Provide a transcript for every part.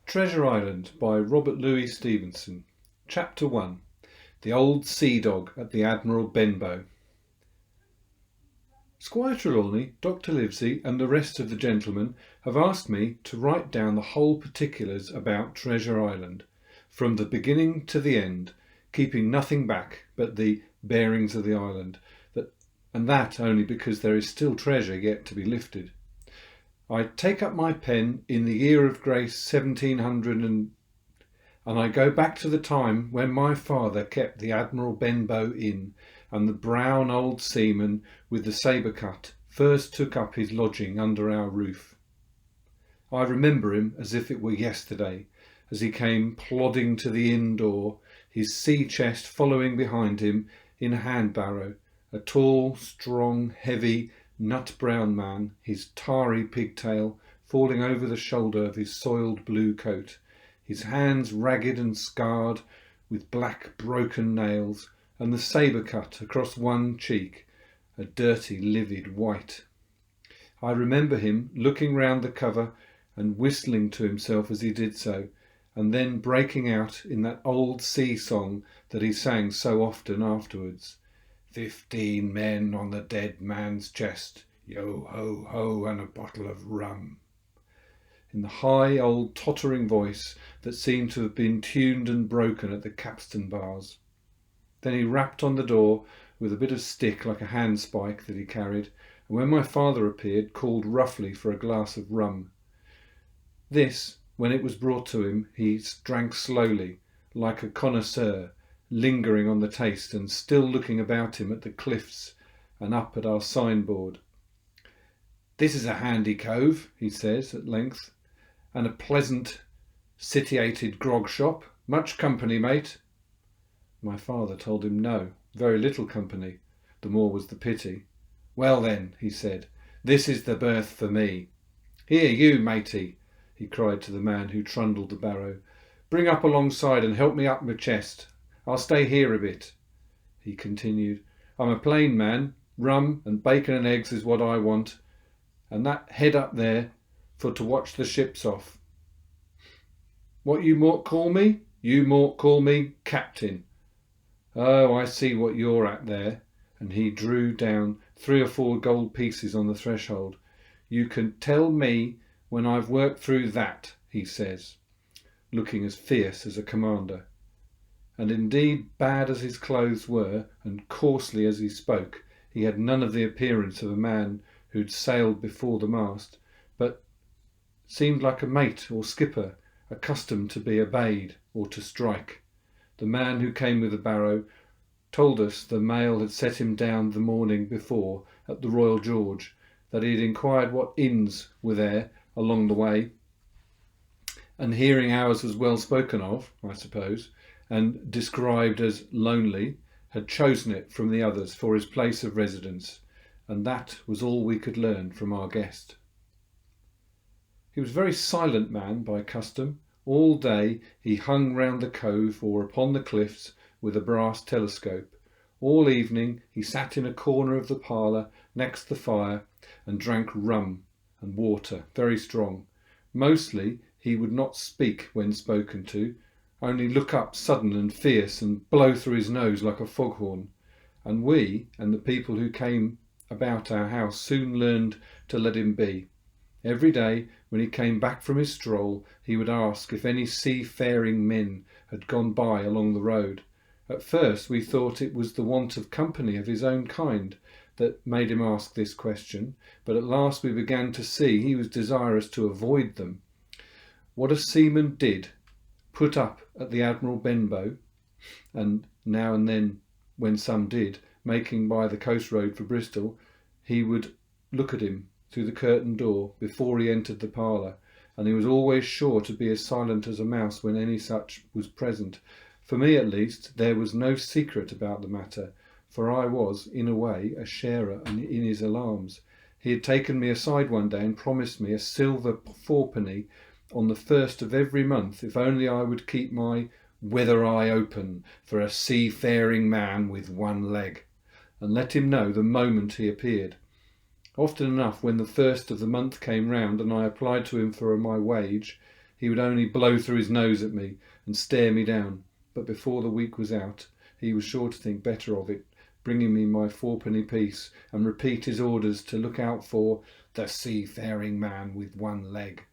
Treasure Island by Robert Louis Stevenson. Chapter 1. The Old Sea Dog at the Admiral Benbow. Squire Trelawney, Dr. Livesey and the rest of the gentlemen have asked me to write down the whole particulars about Treasure Island, from the beginning to the end, keeping nothing back but the bearings of the island, and that only because there is still treasure yet to be lifted. I take up my pen in the year of grace 1700 and I go back to the time when my father kept the Admiral Benbow Inn, and the brown old seaman with the sabre cut first took up his lodging under our roof. I remember him as if it were yesterday, as he came plodding to the inn door, his sea chest following behind him in a hand barrow, a tall, strong, heavy, nut-brown man, his tarry pigtail falling over the shoulder of his soiled blue coat, his hands ragged and scarred with black broken nails, and the sabre cut across one cheek, a dirty livid white. I remember him looking round the cover and whistling to himself as he did so, and then breaking out in that old sea song that he sang so often afterwards. 15 men on the dead man's chest, yo ho ho, and a bottle of rum, in the high old tottering voice that seemed to have been tuned and broken at the capstan bars. Then he rapped on the door with a bit of stick like a handspike that he carried, and when my father appeared, called roughly for a glass of rum. This, when it was brought to him, he drank slowly, like a connoisseur, lingering on the taste and still looking about him at the cliffs and up at our signboard. "This is a handy cove," he says at length, "and a pleasant sitiated grog shop. Much company, mate?" My father told him no, very little company. The more was the pity. "Well then," he said, "this is the berth for me. Here, you matey," he cried to the man who trundled the barrow, "bring up alongside and help me up my chest. I'll stay here a bit." He continued, "I'm a plain man. Rum and bacon and eggs is what I want, and that head up there for to watch the ships off. What you mought call me? You mought call me Captain. Oh, I see what you're at there," and he drew down 3 or 4 gold pieces on the threshold. "You can tell me when I've worked through that," he says, looking as fierce as a commander. And indeed, bad as his clothes were, and coarsely as he spoke, he had none of the appearance of a man who'd sailed before the mast, but seemed like a mate or skipper, accustomed to be obeyed or to strike. The man who came with the barrow told us the mail had set him down the morning before at the Royal George, that he had inquired what inns were there along the way, and hearing ours was well spoken of, I suppose, and described as lonely, had chosen it from the others for his place of residence, and that was all we could learn from our guest. He was a very silent man by custom. All day he hung round the cove or upon the cliffs with a brass telescope. All evening he sat in a corner of the parlour next the fire and drank rum and water, very strong. Mostly he would not speak when spoken to, only look up sudden and fierce and blow through his nose like a foghorn. And we and the people who came about our house soon learned to let him be. Every day when he came back from his stroll, he would ask if any seafaring men had gone by along the road. At first we thought it was the want of company of his own kind that made him ask this question, but at last we began to see he was desirous to avoid them. What a seaman did put up at the Admiral Benbow, and now and then, when some did, making by the coast road for Bristol, he would look at him through the curtained door before he entered the parlour, and he was always sure to be as silent as a mouse when any such was present. For me, at least, there was no secret about the matter, for I was, in a way, a sharer in his alarms. He had taken me aside one day and promised me a silver fourpenny on the 1st of every month if only I would keep my weather eye open for a seafaring man with one leg, and let him know the moment he appeared. Often enough, when the 1st of the month came round and I applied to him for my wage, He would only blow through his nose at me and stare me down, but before the week was out, he was sure to think better of it, bringing me my fourpenny piece and repeat his orders to look out for the seafaring man with one leg.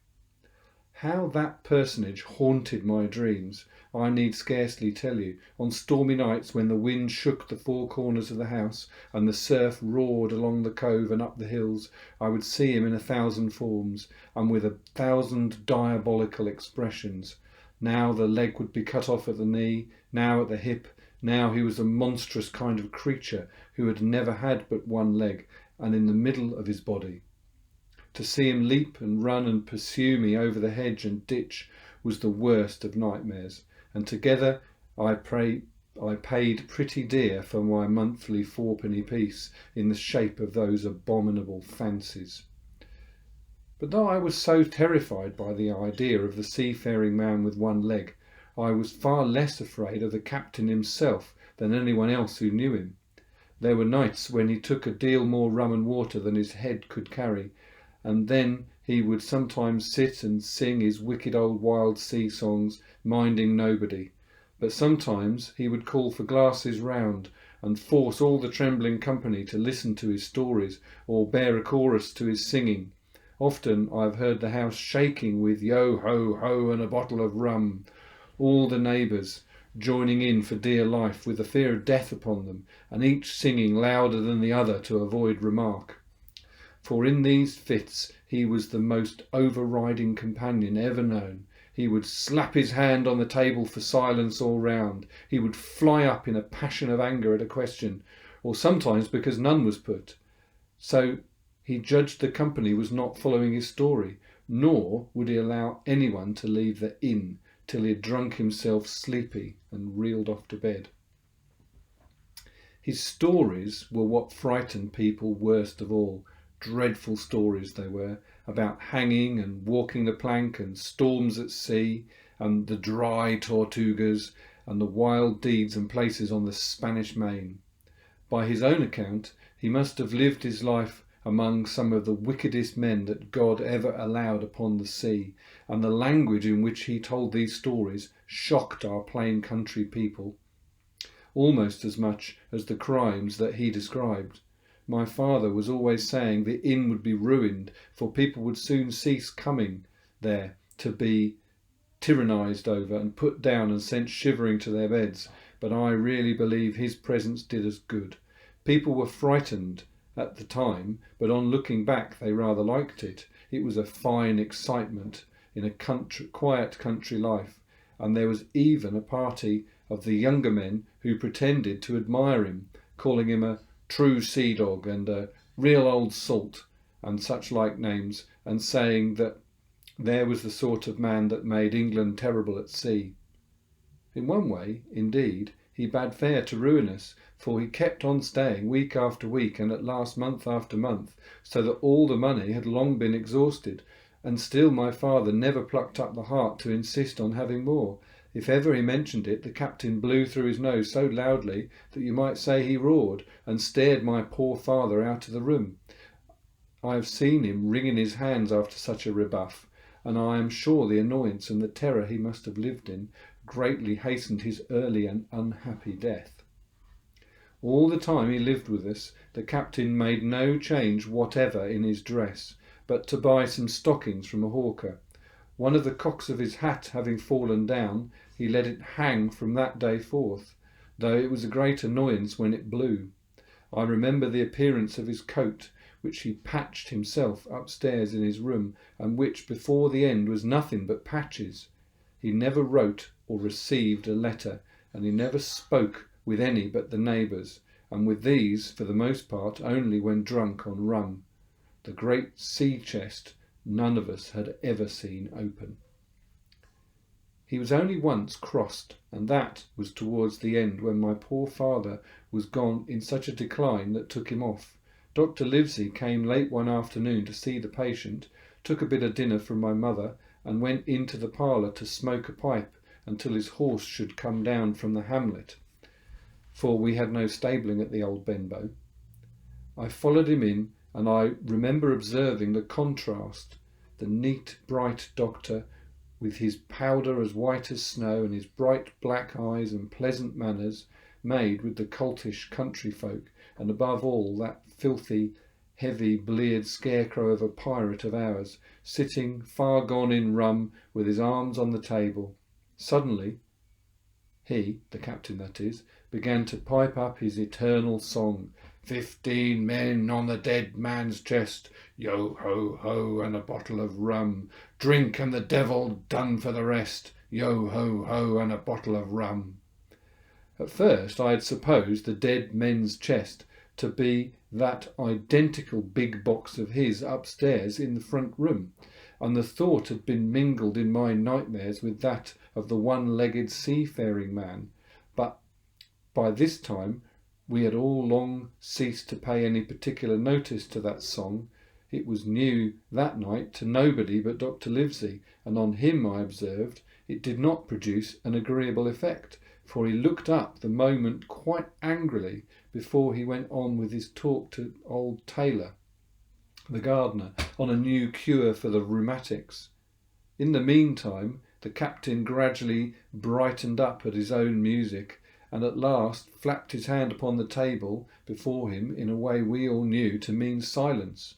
How that personage haunted my dreams, I need scarcely tell you. On stormy nights when the wind shook the four corners of the house and the surf roared along the cove and up the hills, I would see him in 1,000 forms and with 1,000 diabolical expressions. Now the leg would be cut off at the knee, now at the hip. Now he was a monstrous kind of creature who had never had but one leg, and in the middle of his body. To see him leap and run and pursue me over the hedge and ditch was the worst of nightmares, and together I paid pretty dear for my monthly fourpenny piece in the shape of those abominable fancies. But though I was so terrified by the idea of the seafaring man with one leg, I was far less afraid of the captain himself than anyone else who knew him. There were nights when he took a deal more rum and water than his head could carry, and then he would sometimes sit and sing his wicked old wild sea songs, minding nobody. But sometimes he would call for glasses round and force all the trembling company to listen to his stories or bear a chorus to his singing. Often I have heard the house shaking with yo ho ho and a bottle of rum, all the neighbours joining in for dear life with the fear of death upon them, and each singing louder than the other to avoid remark. For in these fits he was the most overriding companion ever known. He would slap his hand on the table for silence all round. He would fly up in a passion of anger at a question, or sometimes because none was put. So he judged the company was not following his story, nor would he allow anyone to leave the inn till he had drunk himself sleepy and reeled off to bed. His stories were what frightened people worst of all. Dreadful stories they were, about hanging and walking the plank and storms at sea and the dry Tortugas and the wild deeds and places on the Spanish Main. By his own account, he must have lived his life among some of the wickedest men that God ever allowed upon the sea, and the language in which he told these stories shocked our plain country people, almost as much as the crimes that he described. My father was always saying the inn would be ruined, for people would soon cease coming there to be tyrannised over and put down and sent shivering to their beds, but I really believe his presence did us good. People were frightened at the time, but on looking back they rather liked it. It was a fine excitement in a quiet country life, and there was even a party of the younger men who pretended to admire him, calling him a true sea dog and a real old salt and such like names, and saying that there was the sort of man that made England terrible at sea. In one way, indeed, he bade fair to ruin us, for he kept on staying week after week and at last month after month, so that all the money had long been exhausted, and still my father never plucked up the heart to insist on having more. If ever he mentioned it, the captain blew through his nose so loudly that you might say he roared, and stared my poor father out of the room. I have seen him wringing his hands after such a rebuff, and I am sure the annoyance and the terror he must have lived in greatly hastened his early and unhappy death. All the time he lived with us, the captain made no change whatever in his dress, but to buy some stockings from a hawker. One of the cocks of his hat having fallen down, he let it hang from that day forth, though it was a great annoyance when it blew. I remember the appearance of his coat, which he patched himself upstairs in his room, and which before the end was nothing but patches. He never wrote or received a letter, and he never spoke with any but the neighbours, and with these, for the most part, only when drunk on rum. The great sea chest none of us had ever seen open. He was only once crossed, and that was towards the end, when my poor father was gone in such a decline that took him off. Dr. Livesey came late one afternoon to see the patient, took a bit of dinner from my mother, and went into the parlour to smoke a pipe until his horse should come down from the hamlet, for we had no stabling at the old Benbow. I followed him in, and I remember observing the contrast. The neat, bright doctor with his powder as white as snow and his bright black eyes and pleasant manners, made with the coltish country folk, and above all that filthy, heavy, bleared scarecrow of a pirate of ours, sitting far gone in rum with his arms on the table. Suddenly he, the captain that is, began to pipe up his eternal song. 15 men on the dead man's chest, yo ho ho, and a bottle of rum. Drink and the devil done for the rest, yo ho ho, and a bottle of rum. At first I had supposed the dead men's chest to be that identical big box of his upstairs in the front room, and the thought had been mingled in my nightmares with that of the one-legged seafaring man. But by this time we had all long ceased to pay any particular notice to that song. It was new that night to nobody but Dr. Livesey, and on him, I observed, it did not produce an agreeable effect, for he looked up the moment quite angrily before he went on with his talk to old Taylor, the gardener, on a new cure for the rheumatics. In the meantime, the captain gradually brightened up at his own music, and at last flapped his hand upon the table before him in a way we all knew to mean silence.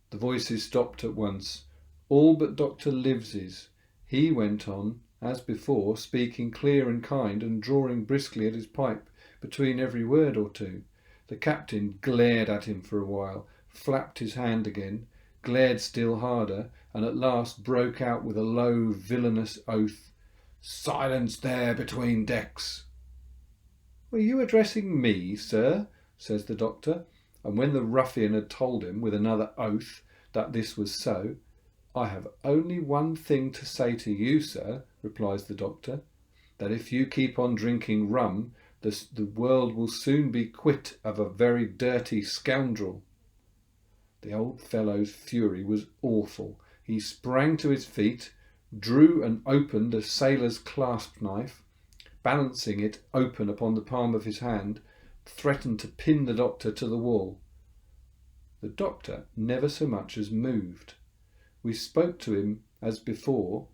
The voices stopped at once, all but Dr. Livesey's. He went on, as before, speaking clear and kind and drawing briskly at his pipe between every word or two. The captain glared at him for a while, flapped his hand again, glared still harder, and at last broke out with a low, villainous oath. "Silence there between decks!" "Were you addressing me, sir?" says the doctor, and when the ruffian had told him, with another oath, that this was so, "I have only one thing to say to you, sir," replies the doctor, "that if you keep on drinking rum, the world will soon be quit of a very dirty scoundrel." The old fellow's fury was awful. He sprang to his feet, drew and opened a sailor's clasp knife, balancing it open upon the palm of his hand, threatened to pin the doctor to the wall. The doctor never so much as moved. He spoke to him as before,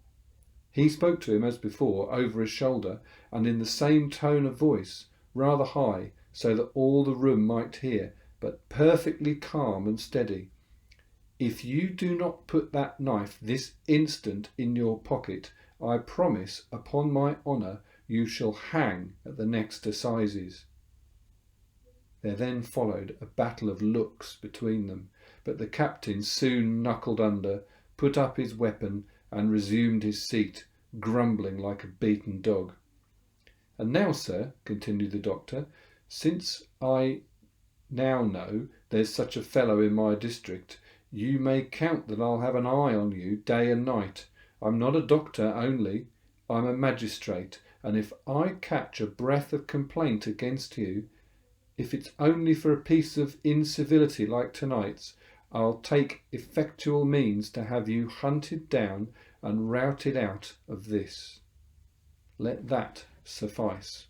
over his shoulder, and in the same tone of voice, rather high, so that all the room might hear, but perfectly calm and steady. "If you do not put that knife this instant in your pocket, I promise, upon my honour, you shall hang at the next assizes." There then followed a battle of looks between them, but the captain soon knuckled under, put up his weapon, and resumed his seat, grumbling like a beaten dog. "And now, sir," continued the doctor, "since I now know there's such a fellow in my district, you may count that I'll have an eye on you day and night. I'm not a doctor only, I'm a magistrate, and if I catch a breath of complaint against you, if it's only for a piece of incivility like tonight's, I'll take effectual means to have you hunted down and routed out of this. Let that suffice."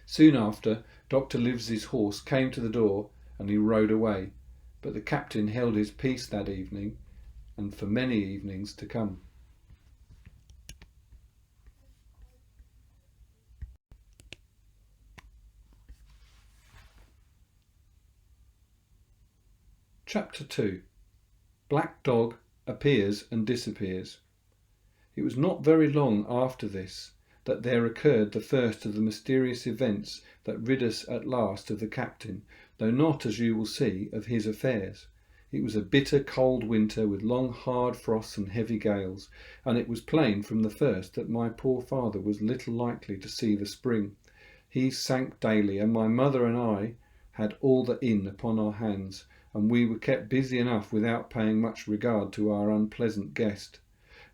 Soon after, Dr. Livesey's horse came to the door and he rode away, but the captain held his peace that evening and for many evenings to come. Chapter 2. Black Dog appears and disappears. It was not very long after this that there occurred the first of the mysterious events that rid us at last of the captain, though not, as you will see, of his affairs. It was a bitter cold winter with long hard frosts and heavy gales, and it was plain from the first that my poor father was little likely to see the spring. He sank daily, and my mother and I had all the inn upon our hands, and we were kept busy enough without paying much regard to our unpleasant guest.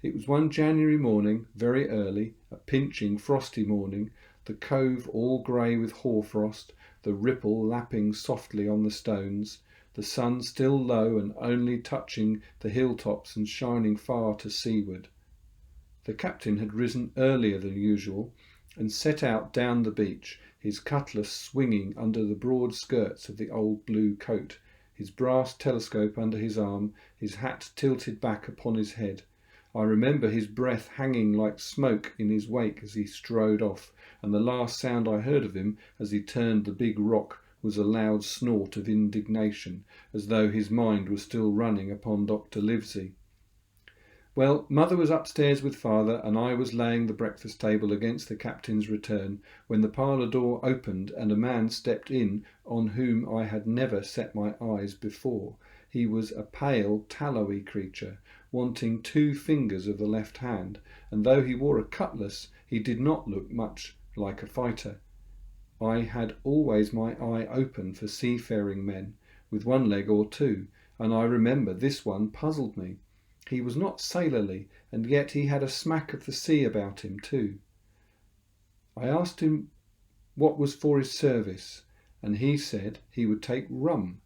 It was one January morning, very early, a pinching, frosty morning, the cove all grey with hoarfrost, the ripple lapping softly on the stones, the sun still low and only touching the hilltops and shining far to seaward. The captain had risen earlier than usual and set out down the beach, his cutlass swinging under the broad skirts of the old blue coat, his brass telescope under his arm, his hat tilted back upon his head. I remember his breath hanging like smoke in his wake as he strode off, and the last sound I heard of him as he turned the big rock was a loud snort of indignation, as though his mind was still running upon Dr. Livesey. Well, Mother was upstairs with Father, and I was laying the breakfast table against the captain's return, when the parlour door opened and a man stepped in on whom I had never set my eyes before. He was a pale, tallowy creature, wanting 2 fingers of the left hand, and though he wore a cutlass, he did not look much like a fighter. I had always my eye open for seafaring men, with 1 leg or 2, and I remember this one puzzled me. He was not sailorly, and yet he had a smack of the sea about him too. I asked him what was for his service, and he said he would take rum.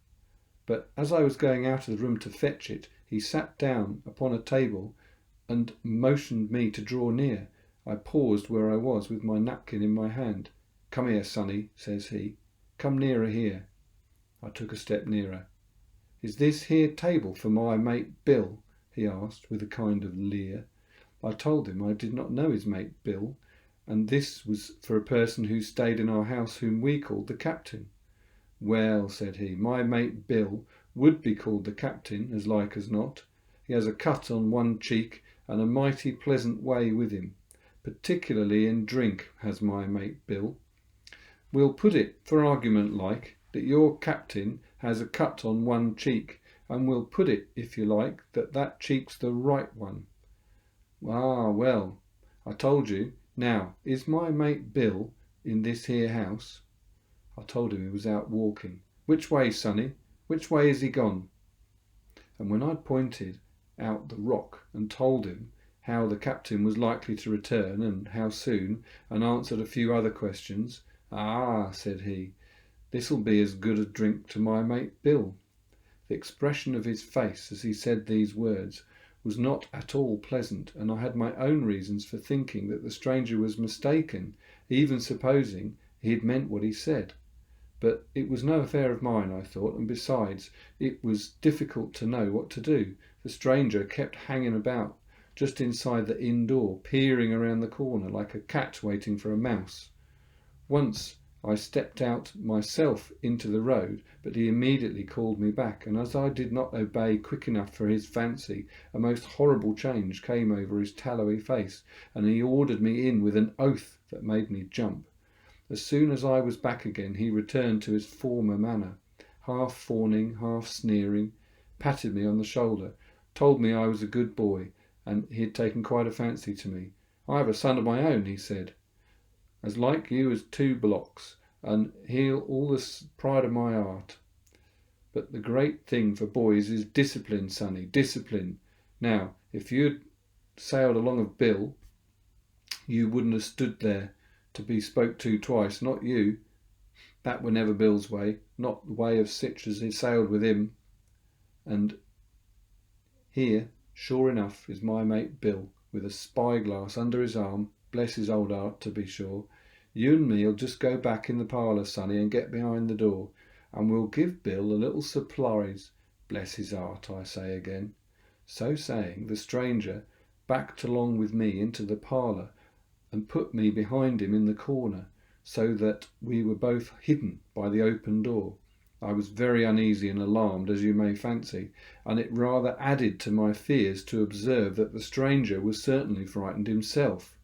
But as I was going out of the room to fetch it, he sat down upon a table and motioned me to draw near. I paused where I was with my napkin in my hand. "Come here, sonny," says he. "Come nearer here." I took a step nearer. "Is this here table for my mate Bill?" he asked with a kind of leer. I told him I did not know his mate Bill, and this was for a person who stayed in our house whom we called the captain. "Well," said he, "my mate Bill would be called the captain, as like as not. He has a cut on 1 cheek and a mighty pleasant way with him. Particularly in drink has my mate Bill. We'll put it, for argument like, that your captain has a cut on 1 cheek, and we'll put it, if you like, that that cheek's the right one." "Ah, well, I told you. Now, is my mate Bill in this here house?" I told him he was out walking. "Which way, sonny? Which way is he gone?" And when I'd pointed out the rock and told him how the captain was likely to return and how soon, and answered a few other questions, "Ah," said he, "this'll be as good a drink to my mate Bill." The expression of his face as he said these words was not at all pleasant, and I had my own reasons for thinking that the stranger was mistaken, even supposing he had meant what he said. But it was no affair of mine, I thought, and besides, it was difficult to know what to do. The stranger kept hanging about just inside the inn door, peering around the corner like a cat waiting for a mouse. Once I stepped out myself into the road, but he immediately called me back, and as I did not obey quick enough for his fancy, a most horrible change came over his tallowy face, and he ordered me in with an oath that made me jump. As soon as I was back again, he returned to his former manner, half fawning, half sneering, patted me on the shoulder, told me I was a good boy, and he had taken quite a fancy to me. "I have a son of my own," he said, "as like you as 2 blocks, and he'll all the pride of my heart. But the great thing for boys is discipline, sonny, discipline. Now, if you'd sailed along of Bill, you wouldn't have stood there to be spoke to twice, not you. That were never Bill's way, not the way of sich as he sailed with him. And here, sure enough, is my mate Bill, with a spyglass under his arm, bless his old heart, to be sure. You and me'll just go back in the parlour, sonny, and get behind the door, and we'll give Bill a little surprise. Bless his heart, I say again." So saying, the stranger backed along with me into the parlour and put me behind him in the corner, so that we were both hidden by the open door. I was very uneasy and alarmed, as you may fancy, and it rather added to my fears to observe that the stranger was certainly frightened himself.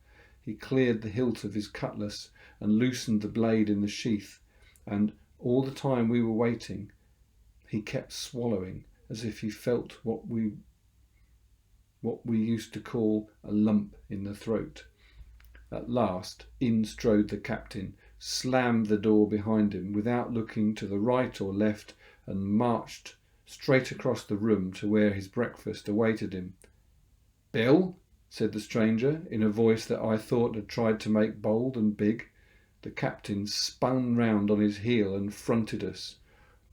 He cleared the hilt of his cutlass and loosened the blade in the sheath, and all the time we were waiting, he kept swallowing, as if he felt what we used to call a lump in the throat. At last in strode the captain, slammed the door behind him without looking to the right or left, and marched straight across the room to where his breakfast awaited him. "Bill," said the stranger, in a voice that I thought had tried to make bold and big. The captain spun round on his heel and fronted us.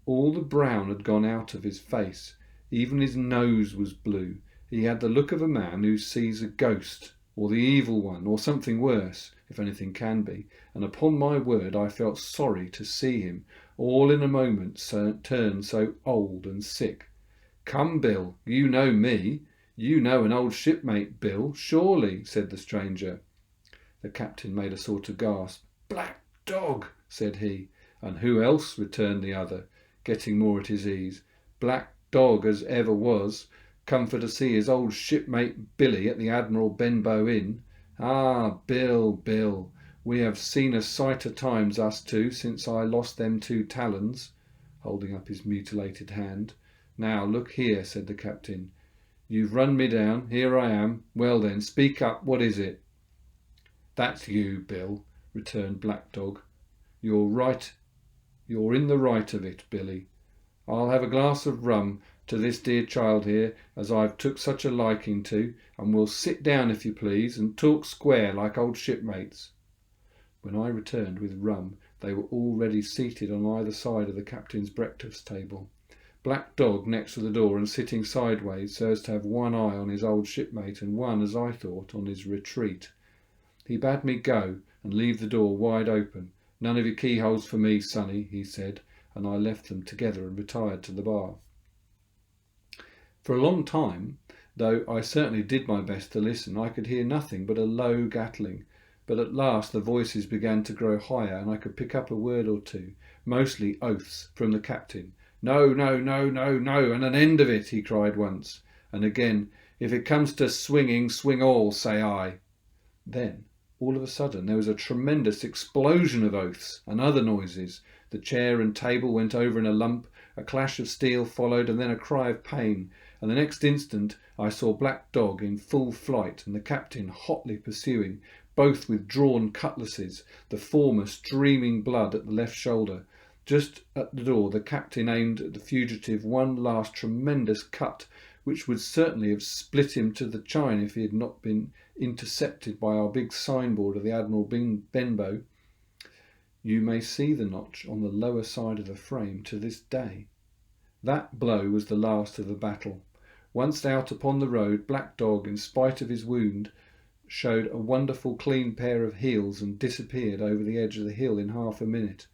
All the brown had gone out of his face. Even his nose was blue. He had the look of a man who sees a ghost, or the evil one, or something worse, if anything can be, and upon my word I felt sorry to see him, all in a moment, turn so old and sick. "Come, Bill, you know me. "You know an old shipmate, Bill, surely," said the stranger. The captain made a sort of gasp. "Black Dog," said he. "And who else?" returned the other, getting more at his ease. "Black Dog as ever was. Come for to see his old shipmate Billy at the Admiral Benbow Inn. Ah, Bill, Bill, we have seen a sight of times, us two, since I lost them 2 talons," holding up his mutilated hand. "Now look here," said the captain. "You've run me down. Here I am. Well then, speak up. What is it?" "That's you, Bill," returned Black Dog. "You're right. You're in the right of it, Billy. I'll have a glass of rum to this dear child here, as I've took such a liking to, and we'll sit down, if you please, and talk square like old shipmates." When I returned with rum, they were already seated on either side of the captain's breakfast table. Black Dog next to the door and sitting sideways so as to have one eye on his old shipmate and one, as I thought, on his retreat. He bade me go and leave the door wide open. "None of your keyholes for me, sonny," he said, and I left them together and retired to the bar. For a long time, though I certainly did my best to listen, I could hear nothing but a low gattling, but at last the voices began to grow higher and I could pick up a word or two, mostly oaths, from the captain. "No, no, no, no, no, and an end of it," he cried once, and again, "If it comes to swinging, swing all, say I." Then, all of a sudden, there was a tremendous explosion of oaths and other noises. The chair and table went over in a lump, a clash of steel followed, and then a cry of pain, and the next instant I saw Black Dog in full flight and the captain hotly pursuing, both with drawn cutlasses, the former streaming blood at the left shoulder. Just at the door the captain aimed at the fugitive one last tremendous cut, which would certainly have split him to the chine if he had not been intercepted by our big signboard of the Admiral Benbow. You may see the notch on the lower side of the frame to this day. That blow was the last of the battle. Once out upon the road, Black Dog, in spite of his wound, showed a wonderful clean pair of heels and disappeared over the edge of the hill in half a minute.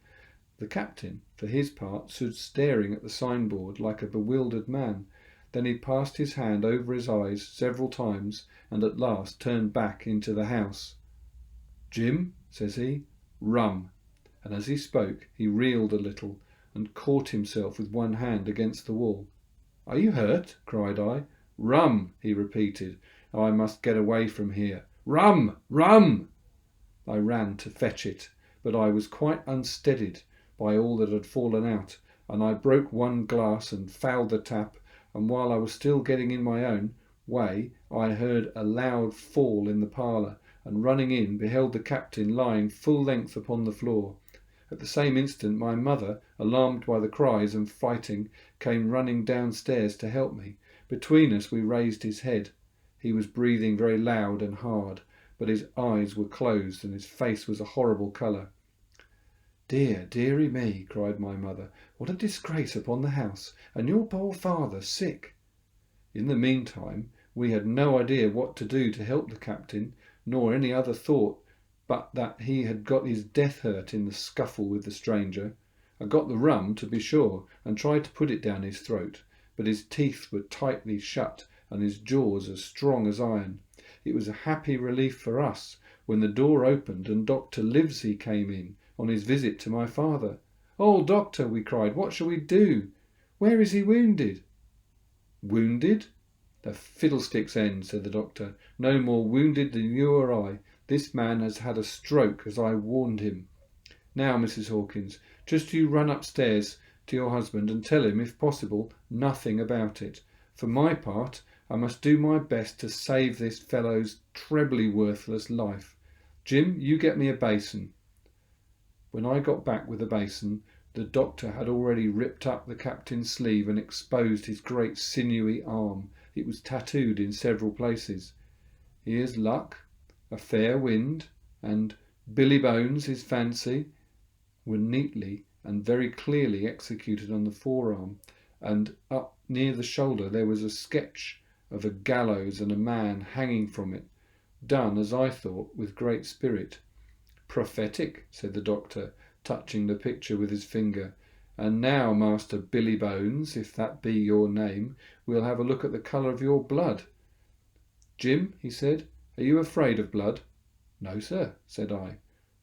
The captain, for his part, stood staring at the signboard like a bewildered man. Then he passed his hand over his eyes several times and at last turned back into the house. "Jim," says he, "rum." And as he spoke he reeled a little and caught himself with one hand against the wall. "Are you hurt?" cried I. "Rum," he repeated. "I must get away from here. Rum! Rum!" I ran to fetch it, but I was quite unsteadied by all that had fallen out, and I broke one glass and fouled the tap, and while I was still getting in my own way I heard a loud fall in the parlour, and running in beheld the captain lying full length upon the floor. At the same instant my mother, alarmed by the cries and fighting, came running downstairs to help me. Between us we raised his head. He was breathing very loud and hard, but his eyes were closed and his face was a horrible colour. "Dear, dearie me," cried my mother, "what a disgrace upon the house, and your poor father sick." In the meantime we had no idea what to do to help the captain, nor any other thought but that he had got his death hurt in the scuffle with the stranger. I got the rum, to be sure, and tried to put it down his throat, but his teeth were tightly shut and his jaws as strong as iron. It was a happy relief for us when the door opened and Dr. Livesey came in on his visit to my father. "Oh, doctor," we cried, "what shall we do? Where is he wounded?" "Wounded? The fiddlestick's end," said the doctor. "No more wounded than you or I. This man has had a stroke, as I warned him. Now, Mrs. Hawkins, just you run upstairs to your husband and tell him, if possible, nothing about it. For my part, I must do my best to save this fellow's trebly worthless life. Jim, you get me a basin." When I got back with the basin, the doctor had already ripped up the captain's sleeve and exposed his great sinewy arm. It was tattooed in several places. "Here's luck, a fair wind," and "Billy Bones, his fancy," were neatly and very clearly executed on the forearm, and up near the shoulder there was a sketch of a gallows and a man hanging from it, done, as I thought, with great spirit. "Prophetic," said the doctor, touching the picture with his finger. "And now, Master Billy Bones, if that be your name, we'll have a look at the colour of your blood. "Jim," he said, "are you afraid of blood?" "No, sir," said I.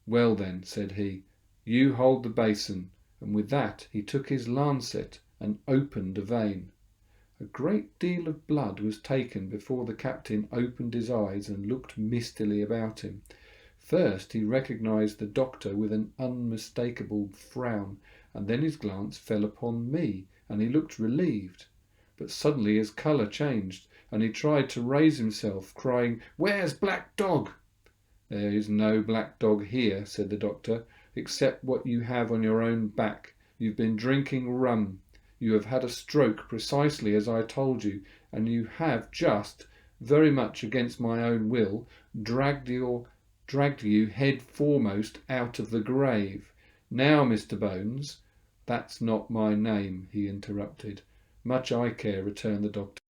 "Well then," said he, "you hold the basin," and with that he took his lancet and opened a vein. A great deal of blood was taken before the captain opened his eyes and looked mistily about him. First he recognized the doctor with an unmistakable frown, and then his glance fell upon me, and he looked relieved. But suddenly his colour changed, and he tried to raise himself, crying, "Where's Black Dog?" "There is no black dog here," said the doctor, "except what you have on your own back. You've been drinking rum. You have had a stroke precisely as I told you, and you have just, very much against my own will, dragged you head foremost out of the grave. Now, Mr. Bones—" "That's not my name," he interrupted. "Much I care," returned the doctor.